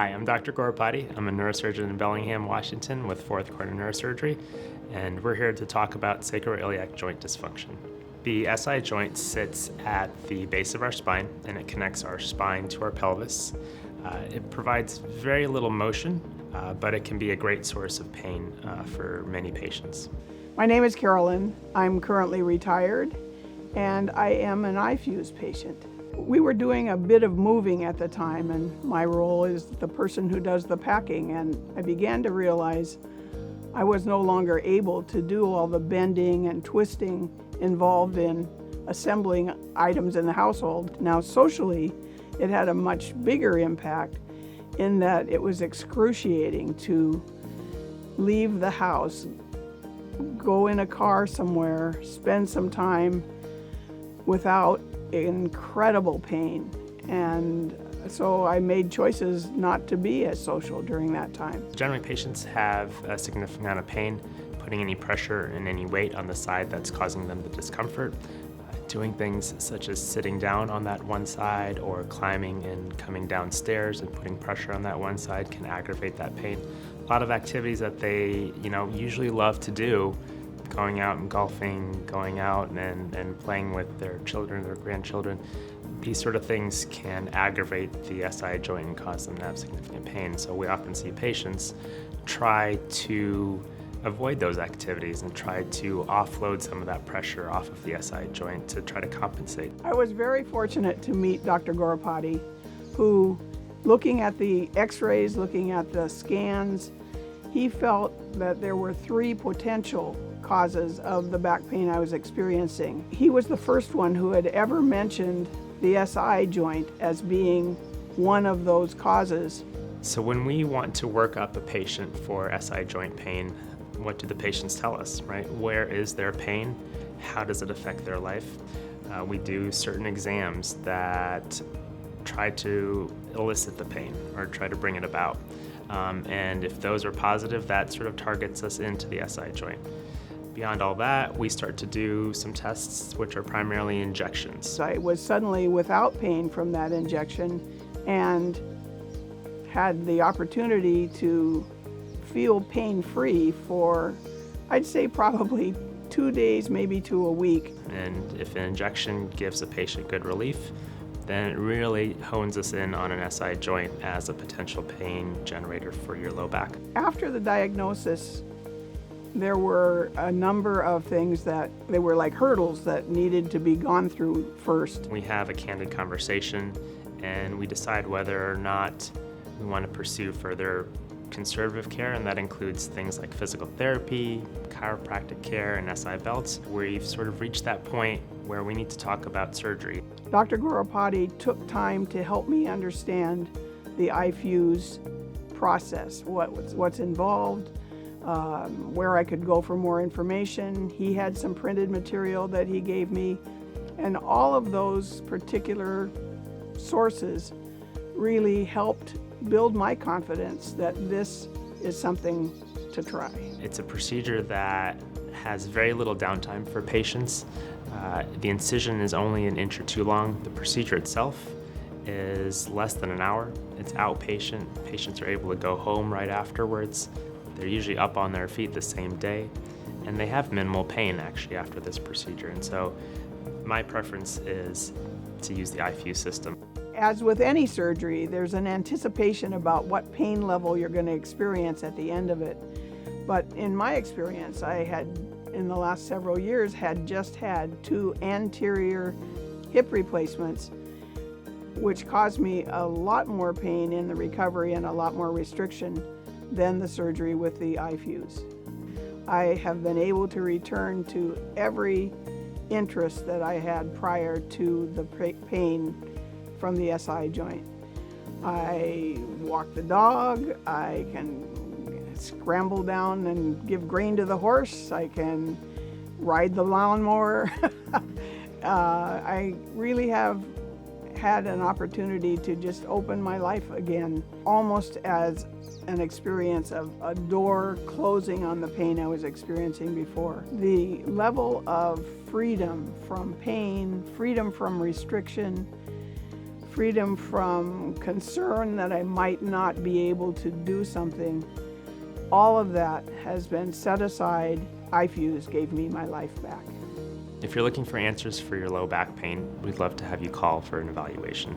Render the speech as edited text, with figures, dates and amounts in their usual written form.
Hi, I'm Dr. Gorrepati. I'm a neurosurgeon in Bellingham, Washington with fourth quarter neurosurgery, and we're here to talk about sacroiliac joint dysfunction. The SI joint sits at the base of our spine and it connects our spine to our pelvis. It provides very little motion, but it can be a great source of pain for many patients. My name is Carolyn. I'm currently retired and I am an iFuse patient. We were doing a bit of moving at the time, and my role is the person who does the packing, and I began to realize I was no longer able to do all the bending and twisting involved in assembling items in the household. Now socially, it had a much bigger impact in that it was excruciating to leave the house, go in a car somewhere, spend some time without incredible pain. And so I made choices not to be as social during that time. Generally, patients have a significant amount of pain, putting any pressure and any weight on the side that's causing them the discomfort. Doing things such as sitting down on that one side or climbing and coming downstairs and putting pressure on that one side can aggravate that pain. A lot of activities that they usually love to do, going out and golfing, going out and playing with their children or grandchildren, these sort of things can aggravate the SI joint and cause them to have significant pain. So we often see patients try to avoid those activities and try to offload some of that pressure off of the SI joint to try to compensate. I was very fortunate to meet Dr. Gorrepati, who, looking at the x-rays, looking at the scans, he felt that there were 3 potential causes of the back pain I was experiencing. He was the first one who had ever mentioned the SI joint as being one of those causes. So when we want to work up a patient for SI joint pain, what do the patients tell us, right? Where is their pain? How does it affect their life? We do certain exams that try to elicit the pain or try to bring it about. And if those are positive, that sort of targets us into the SI joint. Beyond all that, we start to do some tests which are primarily injections. I was suddenly without pain from that injection and had the opportunity to feel pain-free for, I'd say, probably 2 days, maybe to a week. And if an injection gives a patient good relief, then it really hones us in on an SI joint as a potential pain generator for your low back. After the diagnosis, there were a number of things that they were like hurdles that needed to be gone through first. We have a candid conversation and we decide whether or not we want to pursue further conservative care, and that includes things like physical therapy, chiropractic care, and SI belts. We've sort of reached that point where we need to talk about surgery. Dr. Gorrepati took time to help me understand the iFuse process, what's involved, where I could go for more information. He had some printed material that he gave me, and all of those particular sources really helped build my confidence that this is something to try. It's a procedure that has very little downtime for patients. The incision is only an inch or 2 long. The procedure itself is less than an hour. It's outpatient. Patients are able to go home right afterwards. They're usually up on their feet the same day, and they have minimal pain actually after this procedure. And so my preference is to use the iFuse system. As with any surgery, there's an anticipation about what pain level you're going to experience at the end of it. But in my experience, I had, in the last several years, just had 2 anterior hip replacements, which caused me a lot more pain in the recovery and a lot more restriction than the surgery with the iFuse. I have been able to return to every interest that I had prior to the pain from the SI joint. I walk the dog, I can scramble down and give grain to the horse, I can ride the lawnmower. I really have had an opportunity to just open my life again, almost as an experience of a door closing on the pain I was experiencing before. The level of freedom from pain, freedom from restriction, freedom from concern that I might not be able to do something. All of that has been set aside. iFuse gave me my life back. If you're looking for answers for your low back pain, we'd love to have you call for an evaluation.